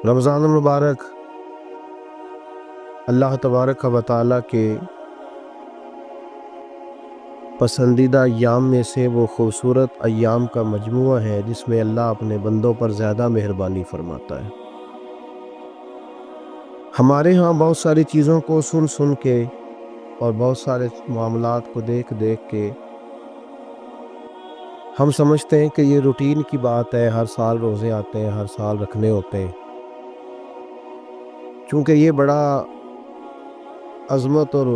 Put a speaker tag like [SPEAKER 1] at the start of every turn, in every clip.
[SPEAKER 1] رمضان المبارک اللہ تبارک و تعالیٰ کے پسندیدہ ایام میں سے وہ خوبصورت ایام کا مجموعہ ہے جس میں اللہ اپنے بندوں پر زیادہ مہربانی فرماتا ہے۔ ہمارے ہاں بہت ساری چیزوں کو سن سن کے اور بہت سارے معاملات کو دیکھ دیکھ کے ہم سمجھتے ہیں کہ یہ روٹین کی بات ہے، ہر سال روزے آتے ہیں، ہر سال رکھنے ہوتے ہیں۔ چونکہ یہ بڑا عظمت اور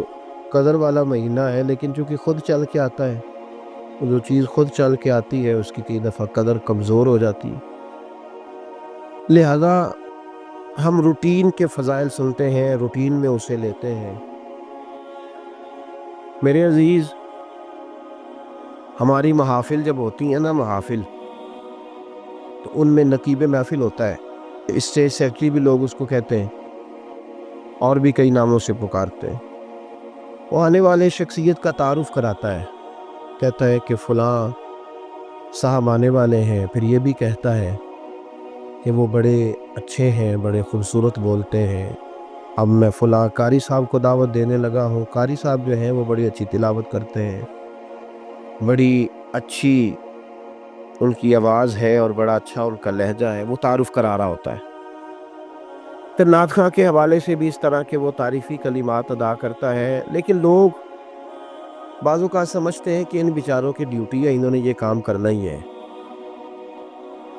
[SPEAKER 1] قدر والا مہینہ ہے، لیکن چونکہ خود چل کے آتا ہے، جو چیز خود چل کے آتی ہے اس کی کئی دفعہ قدر کمزور ہو جاتی ہے۔ لہذا ہم روٹین کے فضائل سنتے ہیں، روٹین میں اسے لیتے ہیں۔ میرے عزیز، ہماری محافل جب ہوتی ہیں نا، محافل، تو ان میں نقیب محفل ہوتا ہے، اسٹیج سیکرٹری بھی لوگ اس کو کہتے ہیں، اور بھی کئی ناموں سے پکارتے ہیں۔ وہ آنے والے شخصیت کا تعارف کراتا ہے، کہتا ہے کہ فلاں صاحب آنے والے ہیں، پھر یہ بھی کہتا ہے کہ وہ بڑے اچھے ہیں، بڑے خوبصورت بولتے ہیں۔ اب میں فلاں قاری صاحب کو دعوت دینے لگا ہوں۔ قاری صاحب جو ہیں وہ بڑی اچھی تلاوت کرتے ہیں، بڑی اچھی ان کی آواز ہے اور بڑا اچھا ان کا لہجہ ہے، وہ تعارف کرا رہا ہوتا ہے۔ پھر نعت خواں کے حوالے سے بھی اس طرح کے وہ تعریفی کلمات ادا کرتا ہے، لیکن لوگ بعض اوقات سمجھتے ہیں کہ ان بیچاروں کی ڈیوٹی ہے، انہوں نے یہ کام کرنا ہی ہے،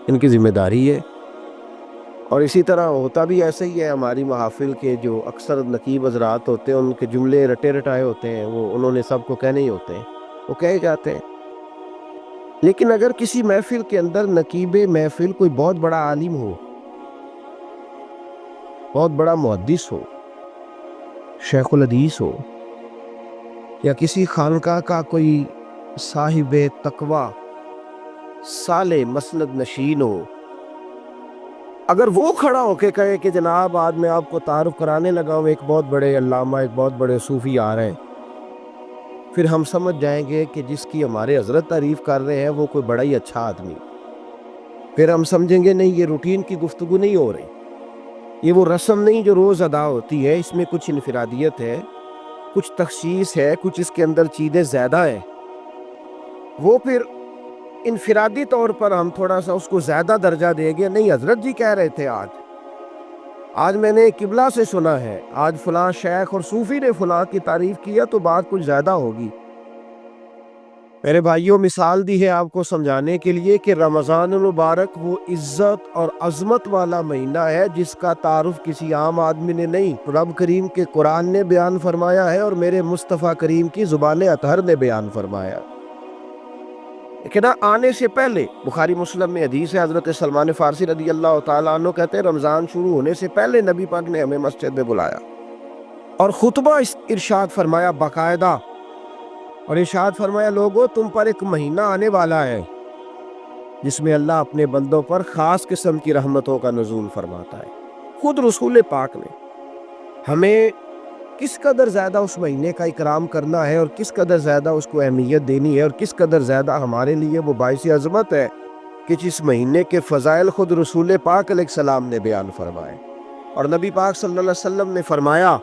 [SPEAKER 1] ان کی ذمہ داری ہے۔ اور اسی طرح ہوتا بھی ایسا ہی ہے۔ ہماری محافل کے جو اکثر نقیب حضرات ہوتے ہیں، ان کے جملے رٹے رٹائے ہوتے ہیں، وہ انہوں نے سب کو کہنے ہی ہوتے ہیں، وہ کہے جاتے ہیں۔ لیکن اگر کسی محفل کے اندر نقیب محفل کوئی بہت بڑا عالم ہو، بہت بڑا محدث ہو، شیخ الحدیث ہو، یا کسی خانقاہ کا کوئی صاحب تقوی صالح مسند نشین ہو، اگر وہ کھڑا ہو کے کہے کہ جناب آج میں آپ کو تعارف کرانے لگا ہوں ایک بہت بڑے علامہ، ایک بہت بڑے صوفی آ رہے ہیں، پھر ہم سمجھ جائیں گے کہ جس کی ہمارے حضرت تعریف کر رہے ہیں وہ کوئی بڑا ہی اچھا آدمی۔ پھر ہم سمجھیں گے نہیں، یہ روٹین کی گفتگو نہیں ہو رہی، یہ وہ رسم نہیں جو روز ادا ہوتی ہے، اس میں کچھ انفرادیت ہے، کچھ تخصیص ہے، کچھ اس کے اندر چیزیں زیادہ ہیں۔ وہ پھر انفرادی طور پر ہم تھوڑا سا اس کو زیادہ درجہ دیں گے۔ نہیں، حضرت جی کہہ رہے تھے آج میں نے قبلہ سے سنا ہے، آج فلاں شیخ اور صوفی نے فلاں کی تعریف کیا، تو بات کچھ زیادہ ہوگی۔ میرے بھائیوں، مثال دی ہے آپ کو سمجھانے کے لیے کہ رمضان المبارک وہ عزت اور عظمت والا مہینہ ہے جس کا تعارف کسی عام آدمی نے نہیں، رب کریم کے قرآن نے بیان فرمایا ہے اور میرے مصطفیٰ کریم کی زبان اطہر نے بیان فرمایا۔ لیکن آنے سے پہلے بخاری مسلم میں حدیث ہے، حضرت سلمان فارسی رضی اللہ تعالیٰ عنہ کہتے ہیں رمضان شروع ہونے سے پہلے نبی پاک نے ہمیں مسجد میں بلایا اور خطبہ ارشاد فرمایا باقاعدہ، اور ارشاد فرمایا لوگو تم پر ایک مہینہ آنے والا ہے جس میں اللہ اپنے بندوں پر خاص قسم کی رحمتوں کا نزول فرماتا ہے۔ خود رسول پاک نے ہمیں کس قدر زیادہ اس مہینے کا اکرام کرنا ہے اور کس قدر زیادہ اس کو اہمیت دینی ہے اور کس قدر زیادہ ہمارے لیے وہ باعث عظمت ہے کہ جس مہینے کے فضائل خود رسول پاک علیہ السلام نے بیان فرمائے۔ اور نبی پاک صلی اللہ علیہ وسلم نے فرمایا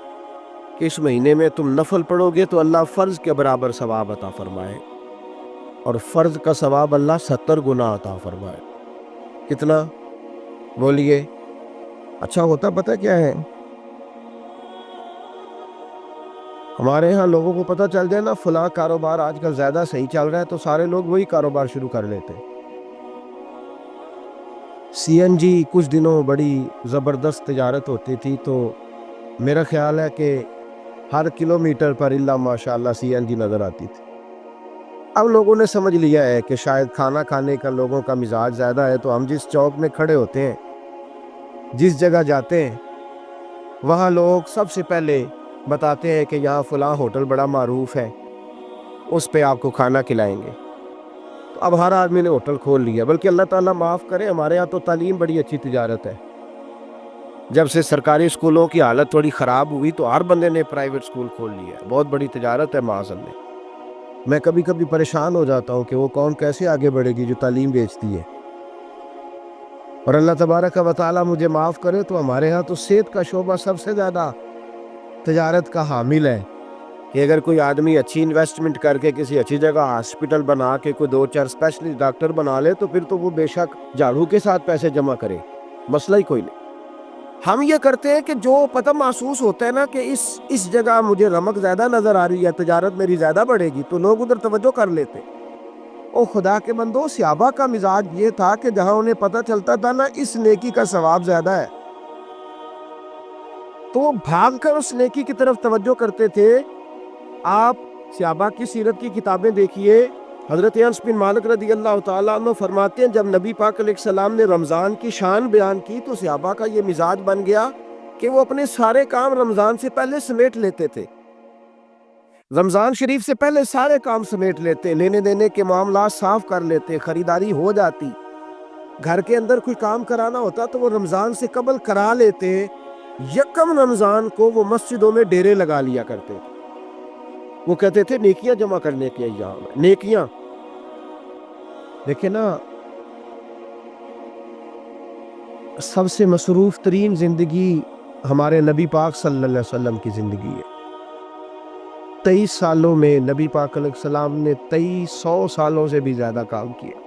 [SPEAKER 1] کہ اس مہینے میں تم نفل پڑھو گے تو اللہ فرض کے برابر ثواب عطا فرمائے، اور فرض کا ثواب اللہ 70 گنا عطا فرمائے۔ کتنا؟ بولیے۔ اچھا ہوتا پتہ کیا ہے؟ ہمارے ہاں لوگوں کو پتہ چل جائے نا فلاں کاروبار آج کل زیادہ صحیح چل رہا ہے تو سارے لوگ وہی کاروبار شروع کر لیتے۔ سی این جی کچھ دنوں بڑی زبردست تجارت ہوتی تھی، تو میرا خیال ہے کہ ہر کلومیٹر پر اللہ ماشاءاللہ سی این جی نظر آتی تھی۔ اب لوگوں نے سمجھ لیا ہے کہ شاید کھانا کھانے کا لوگوں کا مزاج زیادہ ہے، تو ہم جس چوک میں کھڑے ہوتے ہیں، جس جگہ جاتے ہیں، وہاں لوگ سب سے پہلے بتاتے ہیں کہ یہاں فلاں ہوٹل بڑا معروف ہے، اس پہ آپ کو کھانا کھلائیں گے۔ تو اب ہر آدمی نے ہوٹل کھول لیا، بلکہ اللہ تعالیٰ معاف کرے، ہمارے یہاں تو تعلیم بڑی اچھی تجارت ہے۔ جب سے سرکاری اسکولوں کی حالت تھوڑی خراب ہوئی تو ہر بندے نے پرائیویٹ اسکول کھول لیا ہے، بہت بڑی تجارت ہے معاذ اللہ۔ میں کبھی کبھی پریشان ہو جاتا ہوں کہ وہ قوم کیسے آگے بڑھے گی جو تعلیم بیچتی ہے۔ اور اللہ تبارک و تعالیٰ مجھے معاف کرے تو ہمارے ہاں تو صحت کا شعبہ سب سے زیادہ تجارت کا حامل ہے کہ اگر کوئی آدمی اچھی انویسٹمنٹ کر کے کسی اچھی جگہ ہاسپٹل بنا کے کوئی 2-4 اسپیشلسٹ ڈاکٹر بنا لے تو پھر تو وہ بے شک جھاڑو کے ساتھ پیسے جمع کرے، مسئلہ ہی کوئی نہیں۔ ہم یہ کرتے ہیں کہ جو پتہ محسوس ہوتا ہے نا کہ اس جگہ مجھے رمق زیادہ نظر آ رہی ہے، تجارت میری زیادہ بڑھے گی، تو لوگ ادھر توجہ کر لیتے۔ او خدا کے بندو، صحابہ کا مزاج یہ تھا کہ جہاں انہیں پتہ چلتا تھا نا اس نیکی کا ثواب زیادہ ہے تو وہ بھاگ کر اس نیکی کی طرف توجہ کرتے تھے۔ آپ صحابہ کی سیرت کی کتابیں دیکھیے، حضرت انس بن مالک رضی اللہ تعالیٰ عنہ فرماتے ہیں جب نبی پاک علیہ السلام نے رمضان کی شان بیان کی تو صحابہ کا یہ مزاج بن گیا کہ وہ اپنے سارے کام رمضان سے پہلے سمیٹ لیتے تھے، رمضان شریف سے پہلے سارے کام سمیٹ لیتے، لینے دینے کے معاملات صاف کر لیتے، خریداری ہو جاتی، گھر کے اندر کوئی کام کرانا ہوتا تو وہ رمضان سے قبل کرا لیتے، یکم رمضان کو وہ مسجدوں میں ڈیرے لگا لیا کرتے تھے۔ وہ کہتے تھے نیکیاں جمع کرنے کے ایام ہے، نیکیاں۔ دیکھیں نا، سب سے مصروف ترین زندگی ہمارے نبی پاک صلی اللہ علیہ وسلم کی زندگی ہے۔ 23 سالوں میں نبی پاک علیہ السلام نے 2300 سالوں سے بھی زیادہ کام کیا۔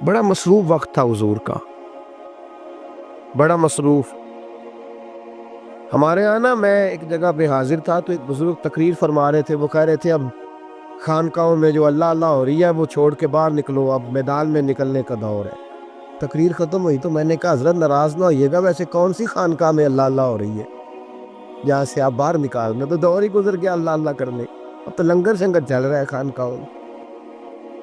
[SPEAKER 1] بڑا مصروف وقت تھا حضور کا، بڑا مصروف۔ ہمارے ہاں نا، میں ایک جگہ پہ حاضر تھا تو ایک بزرگ تقریر فرما رہے تھے، وہ کہہ رہے تھے اب خانقاہوں میں جو اللہ اللہ ہو رہی ہے وہ چھوڑ کے باہر نکلو، اب میدان میں نکلنے کا دور ہے۔ تقریر ختم ہوئی تو میں نے کہا حضرت ناراض نہ ہوئیے گا، ویسے کون سی خانقاہ میں اللہ اللہ ہو رہی ہے جہاں سے آپ باہر نکالنے؟ تو دور ہی گزر گیا اللہ اللہ کرنے، اب تو لنگر شنگر چل رہا ہے خانقاہوں میں،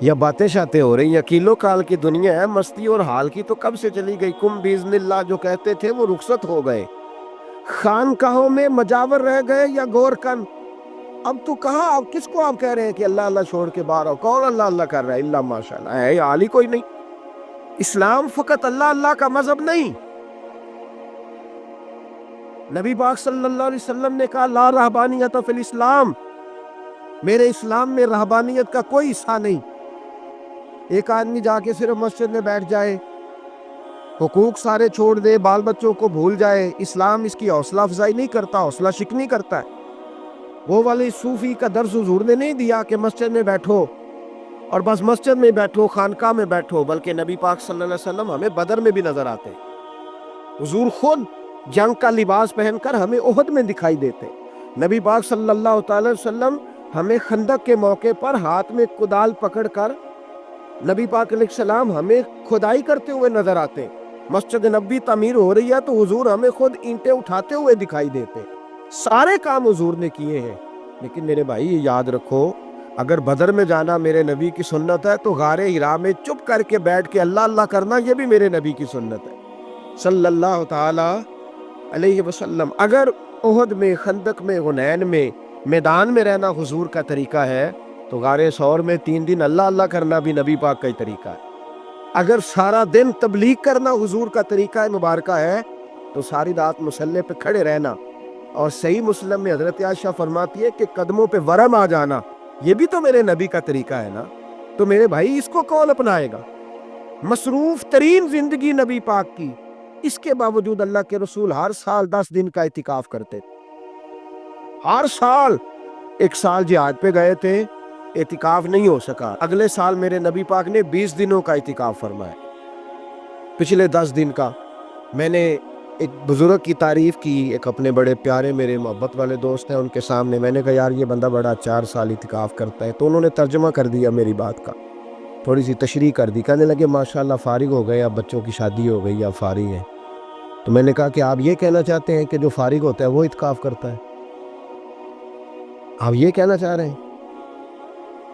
[SPEAKER 1] یا باتیں شاتیں ہو رہی ہیں۔ کیلو کال کی دنیا ہے، مستی اور حال کی تو کب سے چلی گئی۔ کم باذن اللہ جو کہتے تھے وہ رخصت ہو گئے، خانقاہوں میں مجاور رہ گئے یا گور کن۔ اب تو کہاں، اب کس کو آپ کہہ رہے ہیں کہ اللہ اللہ چھوڑ کے باہر ہو؟ کون اللہ اللہ کر رہا ہے؟ اللہ ماشاءاللہ ہے، حال ہی کوئی نہیں۔ اسلام فقط اللہ اللہ کا مذہب نہیں۔ نبی پاک صلی اللہ علیہ وسلم نے کہا لا رہبانیت فی الاسلام، میرے اسلام میں رہبانیت کا کوئی حصہ نہیں۔ ایک آدمی جا کے صرف مسجد میں بیٹھ جائے، حقوق سارے چھوڑ دے، بال بچوں کو بھول جائے، اسلام اس کی حوصلہ افزائی نہیں کرتا، حوصلہ شکنی کرتا ہے۔ وہ والے صوفی کا درس حضور نے نہیں دیا کہ مسجد میں بیٹھو اور بس مسجد میں بیٹھو، خانقاہ میں بیٹھو، بلکہ نبی پاک صلی اللہ علیہ وسلم ہمیں بدر میں بھی نظر آتے، حضور خود جنگ کا لباس پہن کر ہمیں احد میں دکھائی دیتے، نبی پاک صلی اللہ تعالی وسلم ہمیں خندق کے موقع پر ہاتھ میں کدال پکڑ کر نبی پاک علیہ السلام ہمیں کھدائی کرتے ہوئے نظر آتے، مسجد نبوی تعمیر ہو رہی ہے تو حضور ہمیں خود اینٹیں اٹھاتے ہوئے دکھائی دیتے، سارے کام حضور نے کیے ہیں۔ لیکن میرے بھائی یہ یاد رکھو، اگر بدر میں جانا میرے نبی کی سنت ہے تو غار حرا میں چپ کر کے بیٹھ کے اللہ اللہ کرنا یہ بھی میرے نبی کی سنت ہے صلی اللہ تعالی علیہ وسلم۔ اگر احد میں، خندق میں، حنین میں میدان میں رہنا حضور کا طریقہ ہے تو غار ثور میں 3 دن اللہ اللہ کرنا بھی نبی پاک کا ہی طریقہ ہے۔ اگر سارا دن تبلیغ کرنا حضور کا طریقہ مبارکہ ہے تو ساری رات مسلح پہ کھڑے رہنا، اور صحیح مسلم میں حضرت عائشہ فرماتی ہے کہ قدموں پہ ورم آ جانا، یہ بھی تو میرے نبی کا طریقہ ہے نا۔ تو میرے بھائی اس کو کون اپنائے گا؟ مصروف ترین زندگی نبی پاک کی، اس کے باوجود اللہ کے رسول ہر سال 10 دن کا اعتکاف کرتے تھے، ہر سال۔ ایک سال جہاد پہ گئے تھے، اعتکاف نہیں ہو سکا، اگلے سال میرے نبی پاک نے 20 دنوں کا اعتکاف فرمایا، پچھلے 10 دن کا۔ میں نے ایک بزرگ کی تعریف کی، ایک اپنے بڑے پیارے میرے محبت والے دوست ہیں، ان کے سامنے میں نے کہا یار یہ بندہ بڑا 4 سال اعتکاف کرتا ہے، تو انہوں نے ترجمہ کر دیا میری بات کا، تھوڑی سی تشریح کر دی، کہنے لگے ماشاءاللہ فارغ ہو گئے، اب بچوں کی شادی ہو گئی، اب فارغ ہیں۔ تو میں نے کہا کہ آپ یہ کہنا چاہتے ہیں کہ جو فارغ ہوتا ہے وہ اعتکاف کرتا ہے؟ آپ یہ کہنا چاہ رہے ہیں؟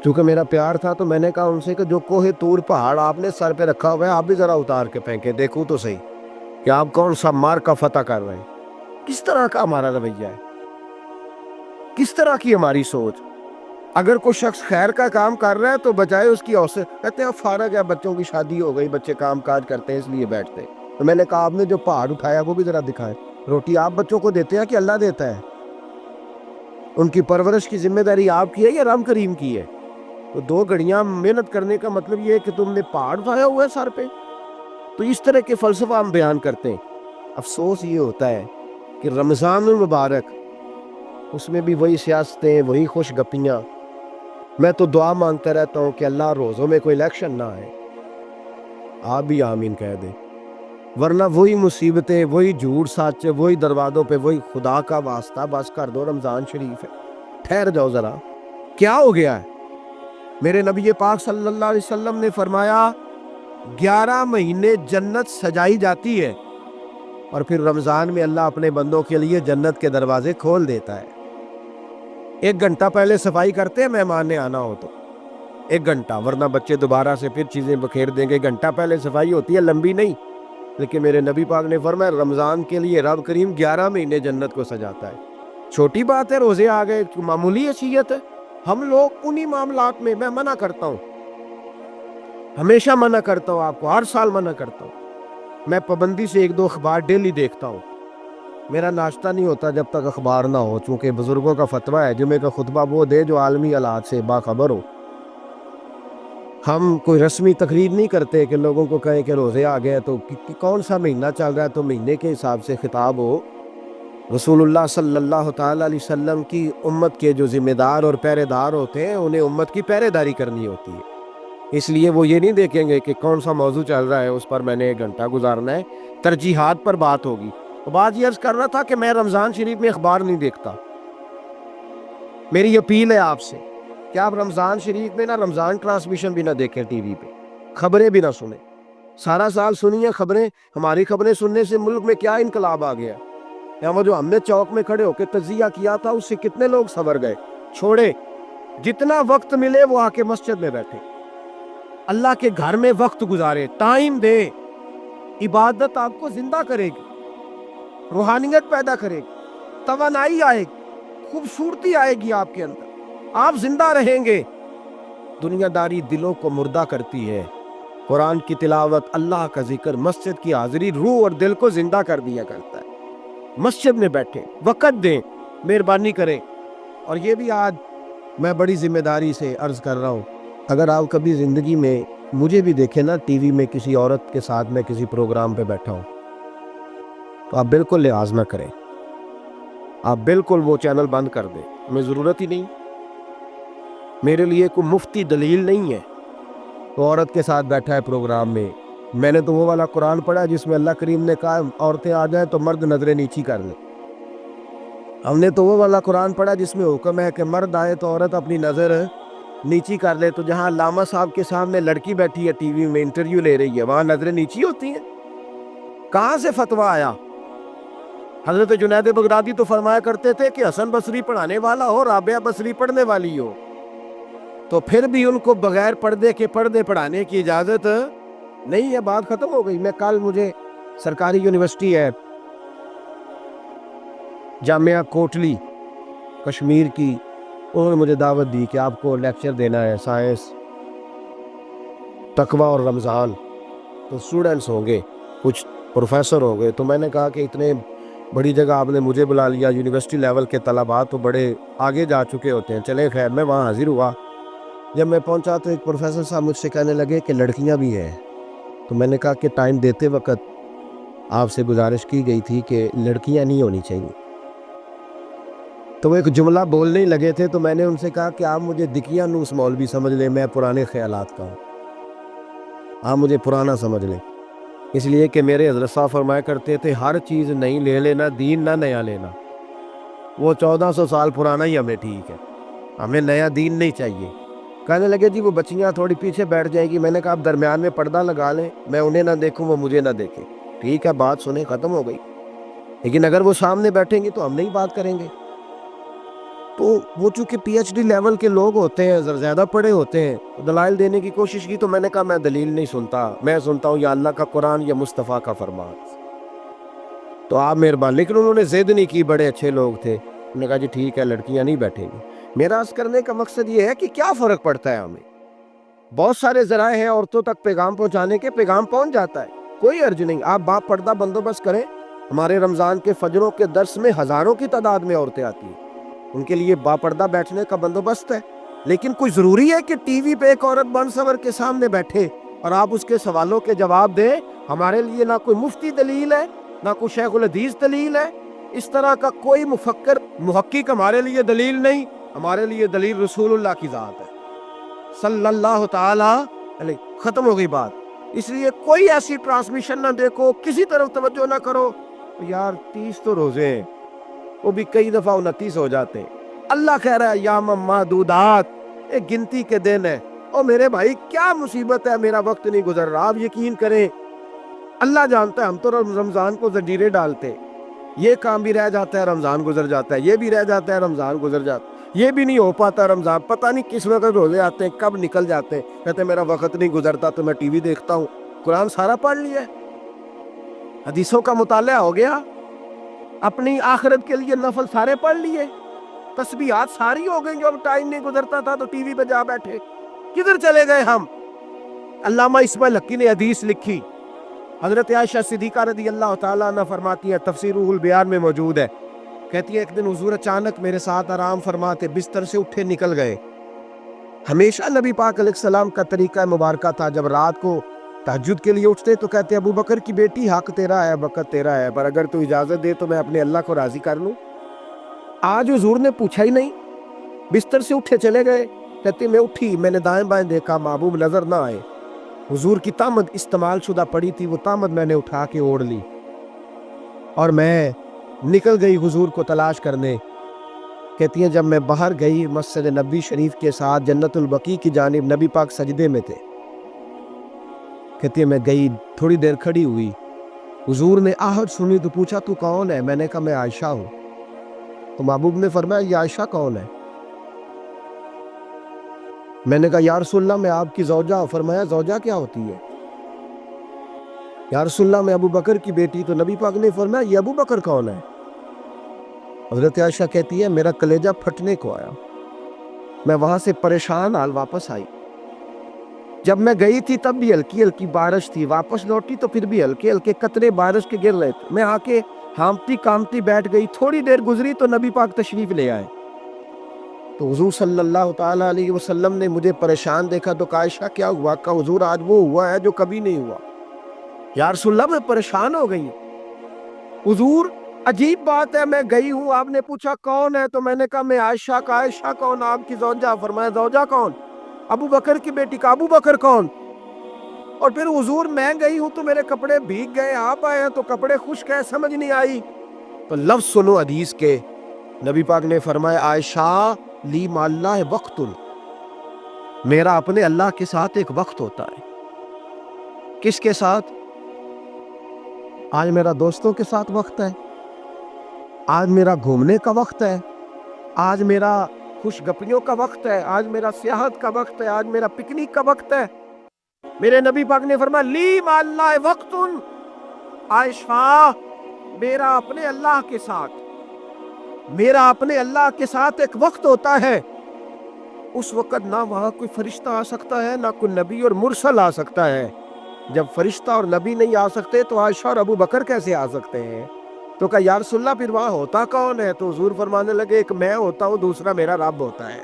[SPEAKER 1] چونکہ میرا پیار تھا تو میں نے کہا ان سے کہ جو کوہ طور پہاڑ آپ نے سر پہ رکھا ہوا ہے آپ بھی ذرا اتار کے پھینکے، دیکھوں تو صحیح کہ آپ کون سا مار کا فتح کر رہے ہیں، کس طرح کا ہمارا رویہ ہے، کس طرح کی ہماری سوچ۔ اگر کوئی شخص خیر کا کام کر رہا ہے تو بجائے اس کی حوصلے کہتے ہیں فارغ ہے، بچوں کی شادی ہو گئی، بچے کام کاج کرتے ہیں اس لیے بیٹھتے۔ تو میں نے کہا آپ نے جو پہاڑ اٹھایا وہ بھی ذرا دکھائیں، روٹی آپ بچوں کو دیتے ہیں کہ اللہ دیتا ہے؟ ان کی پرورش کی ذمہ داری آپ کی ہے یا رب کریم کی ہے؟ تو 2 گھڑیاں محنت کرنے کا مطلب یہ ہے کہ تم نے پہاڑ اٹھایا ہوا ہے سر پہ؟ تو اس طرح کے فلسفہ ہم بیان کرتے ہیں۔ افسوس یہ ہوتا ہے کہ رمضان المبارک اس میں بھی وہی سیاستیں، وہی خوش گپیاں۔ میں تو دعا مانگتا رہتا ہوں کہ اللہ روزوں میں کوئی الیکشن نہ آئے، آپ بھی آمین کہہ دیں، ورنہ وہی مصیبتیں، وہی جھوٹ سچ، وہی دروازوں پہ وہی خدا کا واسطہ بس کر دو، رمضان شریف ہے، ٹھہر جاؤ ذرا، کیا ہو گیا ہے؟ میرے نبی پاک صلی اللہ علیہ وسلم نے فرمایا 11 مہینے جنت سجائی جاتی ہے اور پھر رمضان میں اللہ اپنے بندوں کے لیے جنت کے دروازے کھول دیتا ہے۔ 1 گھنٹہ پہلے صفائی کرتے ہیں مہمان نے آنا ہو تو، 1 گھنٹہ، ورنہ بچے دوبارہ سے پھر چیزیں بکھیر دیں گے۔ گھنٹہ پہلے صفائی ہوتی ہے، لمبی نہیں، لیکن میرے نبی پاک نے فرمایا رمضان کے لیے رب کریم 11 مہینے جنت کو سجاتا ہے۔ چھوٹی بات ہے، روزے آ گئے، معمولی حیثیت ہے۔ ہم لوگ انہی معاملات میں، میں منع کرتا ہوں، ہمیشہ منع کرتا ہوں، آپ کو ہر سال منع کرتا ہوں، میں پابندی سے 1-2 اخبار ڈیلی دیکھتا ہوں۔ میرا ناشتہ نہیں ہوتا جب تک اخبار نہ ہو، چونکہ بزرگوں کا فتویٰ ہے جمعے کا خطبہ وہ دے جو عالمی حالات سے باخبر ہو۔ ہم کوئی رسمی تقریر نہیں کرتے کہ لوگوں کو کہیں کہ روزے آ گئے تو کون سا مہینہ چل رہا ہے تو مہینے کے حساب سے خطاب ہو۔ رسول اللہ صلی اللہ تعالیٰ علیہ وسلم کی امت کے جو ذمہ دار اور پہرے دار ہوتے ہیں انہیں امت کی پہرے داری کرنی ہوتی ہے، اس لیے وہ یہ نہیں دیکھیں گے کہ کون سا موضوع چل رہا ہے اس پر میں نے 1 گھنٹہ گزارنا ہے، ترجیحات پر بات ہوگی۔ تو بات یہ عرض کر رہا تھا کہ میں رمضان شریف میں اخبار نہیں دیکھتا۔ میری اپیل ہے آپ سے کہ آپ رمضان شریف میں نہ رمضان ٹرانسمیشن بھی نہ دیکھیں، ٹی وی پہ خبریں بھی نہ سنیں۔ سارا سال سنیے خبریں، ہماری خبریں سننے سے ملک میں کیا انقلاب آ گیا، یا وہ جو ہم نے چوک میں کھڑے ہو کے تجزیہ کیا تھا اس سے کتنے لوگ سنور گئے۔ چھوڑے، جتنا وقت ملے وہ آ کے مسجد میں بیٹھے، اللہ کے گھر میں وقت گزارے، ٹائم دے، عبادت آپ کو زندہ کرے گی، روحانیت پیدا کرے گی، توانائی آئے گی، خوبصورتی آئے گی آپ کے اندر، آپ زندہ رہیں گے۔ دنیا داری دلوں کو مردہ کرتی ہے، قرآن کی تلاوت، اللہ کا ذکر، مسجد کی حاضری روح اور دل کو زندہ کر دیا کرتا ہے۔ مسجد میں بیٹھیں، وقت دیں، مہربانی کریں۔ اور یہ بھی آج میں بڑی ذمہ داری سے عرض کر رہا ہوں، اگر آپ کبھی زندگی میں مجھے بھی دیکھیں نا ٹی وی میں کسی عورت کے ساتھ میں کسی پروگرام پہ بیٹھا ہوں تو آپ بالکل لحاظ نہ کریں، آپ بالکل وہ چینل بند کر دیں، ہمیں ضرورت ہی نہیں، میرے لیے کوئی مفتی دلیل نہیں ہے۔ تو عورت کے ساتھ بیٹھا ہے پروگرام میں نے تو وہ والا قرآن پڑھا جس میں اللہ کریم نے کہا عورتیں آ جائیں تو مرد نظریں نیچی کر لیں۔ ہم نے تو وہ والا قرآن پڑھا جس میں حکم ہے کہ مرد آئے تو عورت اپنی نظر نیچی کر لے۔ تو جہاں علامہ صاحب کے سامنے لڑکی بیٹھی ہے ٹی وی میں انٹرویو لے رہی ہے، وہاں نظریں نیچی ہوتی ہیں؟ کہاں سے فتویٰ آیا؟ حضرت جنید بغدادی تو فرمایا کرتے تھے کہ حسن بصری پڑھانے والا ہو، رابعہ بصری پڑھنے والی ہو، تو پھر بھی ان کو بغیر پردے کے پردے پڑھانے کی اجازت نہیں ہے۔ بات ختم ہو گئی۔ میں کل، مجھے سرکاری یونیورسٹی ہے جامعہ کوٹلی کشمیر کی، انہوں نے مجھے دعوت دی کہ آپ کو لیکچر دینا ہے سائنس، تقویٰ اور رمضان۔ تو اسٹوڈنٹس ہوں گے، کچھ پروفیسر ہوں گے، تو میں نے کہا کہ اتنے بڑی جگہ آپ نے مجھے بلا لیا، یونیورسٹی لیول کے طلباء تو بڑے آگے جا چکے ہوتے ہیں، چلے خیر میں وہاں حاضر ہوا۔ جب میں پہنچا تو ایک پروفیسر صاحب مجھ سے کہنے لگے کہ لڑکیاں بھی ہیں۔ تو میں نے کہا کہ ٹائم دیتے وقت آپ سے گزارش کی گئی تھی کہ لڑکیاں نہیں ہونی چاہیے۔ تو وہ ایک جملہ بولنے ہی لگے تھے، تو میں نے ان سے کہا کہ آپ مجھے دکیا نوس مولوی سمجھ لیں، میں پرانے خیالات کا ہوں، آپ مجھے پرانا سمجھ لیں، اس لیے کہ میرے حضرت صاحب فرمایا کرتے تھے ہر چیز نہیں لے لینا، دین نہ نیا لینا۔ وہ 1400 سال پرانا ہی ہمیں ٹھیک ہے، ہمیں نیا دین نہیں چاہیے۔ کہنے لگے جی وہ بچیاں تھوڑی پیچھے بیٹھ جائیں گی۔ میں نے کہا آپ درمیان میں پردہ لگا لیں، میں انہیں نہ دیکھوں وہ مجھے نہ دیکھیں، ٹھیک ہے، بات سنیں، ختم ہو گئی۔ لیکن اگر وہ سامنے بیٹھیں گی تو ہم نہیں بات کریں گے۔ تو وہ چونکہ پی ایچ ڈی لیول کے لوگ ہوتے ہیں، زیادہ پڑھے ہوتے ہیں، دلائل دینے کی کوشش کی، تو میں نے کہا میں دلیل نہیں سنتا، میں سنتا ہوں یا اللہ کا قرآن یا مصطفیٰ کا فرمان۔ تو آپ مہربان، لیکن انہوں نے ضد نہیں کی، بڑے اچھے لوگ تھے، انہوں نے کہا جی ٹھیک ہے لڑکیاں نہیں بیٹھیں گی۔ میرا عرض کرنے کا مقصد یہ ہے کہ کیا فرق پڑتا ہے ہمیں، بہت سارے ذرائع ہیں عورتوں تک پیغام پہنچانے کے، پیغام پہنچ جاتا ہے، کوئی عرض نہیں۔ آپ باپ پردہ بندوبست کریں، ہمارے رمضان کے فجروں کے درس میں ہزاروں کی تعداد میں عورتیں آتی ہیں، ان کے لیے باپردہ بیٹھنے کا بندوبست ہے۔ لیکن کوئی ضروری ہے کہ ٹی وی پہ ایک عورت بن سور کے سامنے بیٹھے اور آپ اس کے سوالوں کے جواب دیں، ہمارے لیے نہ کوئی مفتی دلیل ہے، نہ کوئی شیخ الحدیث دلیل ہے، اس طرح کا کوئی مفکر محقق ہمارے لیے دلیل نہیں، ہمارے لیے دلیل رسول اللہ کی ذات ہے صلی اللہ تعالی علیہ. ختم ہو گئی بات. اس لیے کوئی ایسی ٹرانسمیشن نہ دیکھو، کسی طرف توجہ نہ کرو. یار 30 تو روزے ہیں، وہ بھی کئی دفعہ 29 ہو جاتے ہیں. اللہ کہہ رہا ہے ایام معدودات، ایک گنتی کے دن ہے. اور میرے بھائی کیا مصیبت ہے، میرا وقت نہیں گزر رہا. آپ یقین کریں، اللہ جانتا ہے ہم تو رمضان کو زنجیریں ڈالتے، یہ کام بھی رہ جاتا ہے رمضان گزر جاتا ہے، یہ بھی رہ جاتا ہے رمضان گزر جاتا ہے، یہ بھی نہیں ہو پاتا رمضان. پتہ نہیں کس وقت روزے آتے ہیں، کب نکل جاتے ہیں. کہتے ہیں میرا وقت نہیں گزرتا تو میں ٹی وی دیکھتا ہوں. قرآن سارا پڑھ لیا، حدیثوں کا مطالعہ ہو گیا، اپنی آخرت کے لیے نفل سارے پڑھ لیے، تسبیحات ساری ہو گئی. جو اب ٹائم نہیں گزرتا تھا تو ٹی وی پہ جا بیٹھے. کدھر چلے گئے ہم؟ علامہ اسماعیل حقی نے حدیث لکھی، حضرت عائشہ صدیقہ رضی اللہ تعالیٰ عنہ فرماتی ہیں، تفسیر روح البیان میں موجود ہے. کہتی ہے ایک دن حضور اچانک میرے ساتھ آرام فرماتے بستر سے اٹھے نکل گئے. ہمیشہ نبی پاک علیہ السلام کا طریقہ مبارکہ تھا، جب رات کو تہجد کے لیے اٹھتے تو کہتے ابو بکر کی بیٹی حق تیرا ہے، وقت تیرا ہے، پر اگر تو اجازت دے تو میں اپنے اللہ کو راضی کر لوں. آج حضور نے پوچھا ہی نہیں، بستر سے اٹھے چلے گئے. کہتے میں اٹھی، میں نے دائیں بائیں دیکھا، محبوب نظر نہ آئے. حضور کی طامت استعمال شدہ پڑی تھی، وہ طامت میں نے اٹھا کے اوڑھ لی اور میں نکل گئی حضور کو تلاش کرنے. کہتی ہیں جب میں باہر گئی مسجد نبی شریف کے ساتھ جنت البقیع کی جانب، نبی پاک سجدے میں تھے. کہتی ہے میں گئی، تھوڑی دیر کھڑی ہوئی، حضور نے آہٹ سنی تو پوچھا تو کون ہے؟ میں نے کہا میں عائشہ ہوں. تو محبوب نے فرمایا یہ عائشہ کون ہے؟ میں نے کہا یا رسول اللہ میں آپ کی زوجہ ہوں. فرمایا زوجہ کیا ہوتی ہے؟ یا رسول اللہ میں ابو بکر کی بیٹی. تو نبی پاک نے فرمایا یہ ابو بکر کون ہے؟ حضرت عائشہ کہتی ہے میرا کلیجہ پھٹنے کو آیا، میں وہاں سے پریشان حال واپس آئی. جب میں گئی تھی تب بھی ہلکی ہلکی بارش تھی، واپس لوٹی تو پھر بھی ہلکے ہلکے قطرے بارش کے گر رہے تھے. میں آ کے ہامتی کامتی بیٹھ گئی. تھوڑی دیر گزری تو نبی پاک تشریف لے آئے. تو حضور صلی اللہ تعالیٰ علیہ وسلم نے مجھے پریشان دیکھا تو کہا عائشہ کیا ہوا؟ کہا حضور آج وہ ہوا ہے جو کبھی نہیں ہوا. یا رسول اللہ میں پریشان ہو گئی. حضور عجیب بات ہے، میں گئی ہوں، آپ نے پوچھا کون ہے تو میں نے کہا میں عائشہ. کا عائشہ کون؟ آپ کی زوجہ. فرمایا زوجہ کون؟ ابو بکر کی بیٹی. کا ابو بکر کون؟ اور پھر حضور میں گئی ہوں تو میرے کپڑے بھیگ گئے، آپ آئے ہیں تو کپڑے خشک ہیں، سمجھ نہیں آئی. تو لفظ سنو حدیث کے، نبی پاک نے فرمایا عائشہ لی مع اللہ وقت، میرا اپنے اللہ کے ساتھ ایک وقت ہوتا ہے. کس کے ساتھ؟ آج میرا دوستوں کے ساتھ وقت ہے، آج میرا گھومنے کا وقت ہے، آج میرا خوش گپیوں کا وقت ہے، آج میرا سیاحت کا وقت ہے، آج میرا پکنک کا وقت ہے. میرے نبی پاک نے فرمایا لی مع اللہ وقت، عائشہ میرا اپنے اللہ کے ساتھ، میرا اپنے اللہ کے ساتھ ایک وقت ہوتا ہے. اس وقت نہ وہاں کوئی فرشتہ آ سکتا ہے، نہ کوئی نبی اور مرسل آ سکتا ہے. جب فرشتہ اور نبی نہیں آ سکتے تو عائشہ اور ابو بکر کیسے آ سکتے ہیں؟ تو کہا یا رسول اللہ پھر وہاں ہوتا کون ہے؟ تو حضور فرمانے لگے ایک میں ہوتا ہوں، دوسرا میرا رب ہوتا ہے،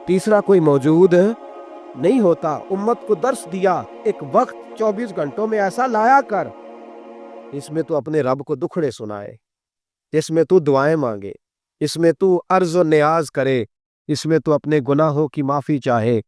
[SPEAKER 1] تیسرا کوئی موجود نہیں ہوتا. امت کو درس دیا ایک وقت 24 گھنٹوں میں ایسا لایا کر اس میں تو اپنے رب کو دکھڑے سنائے، اس میں تو دعائیں مانگے، اس میں تو عرض و نیاز کرے، اس میں تو اپنے گناہوں کی معافی چاہے.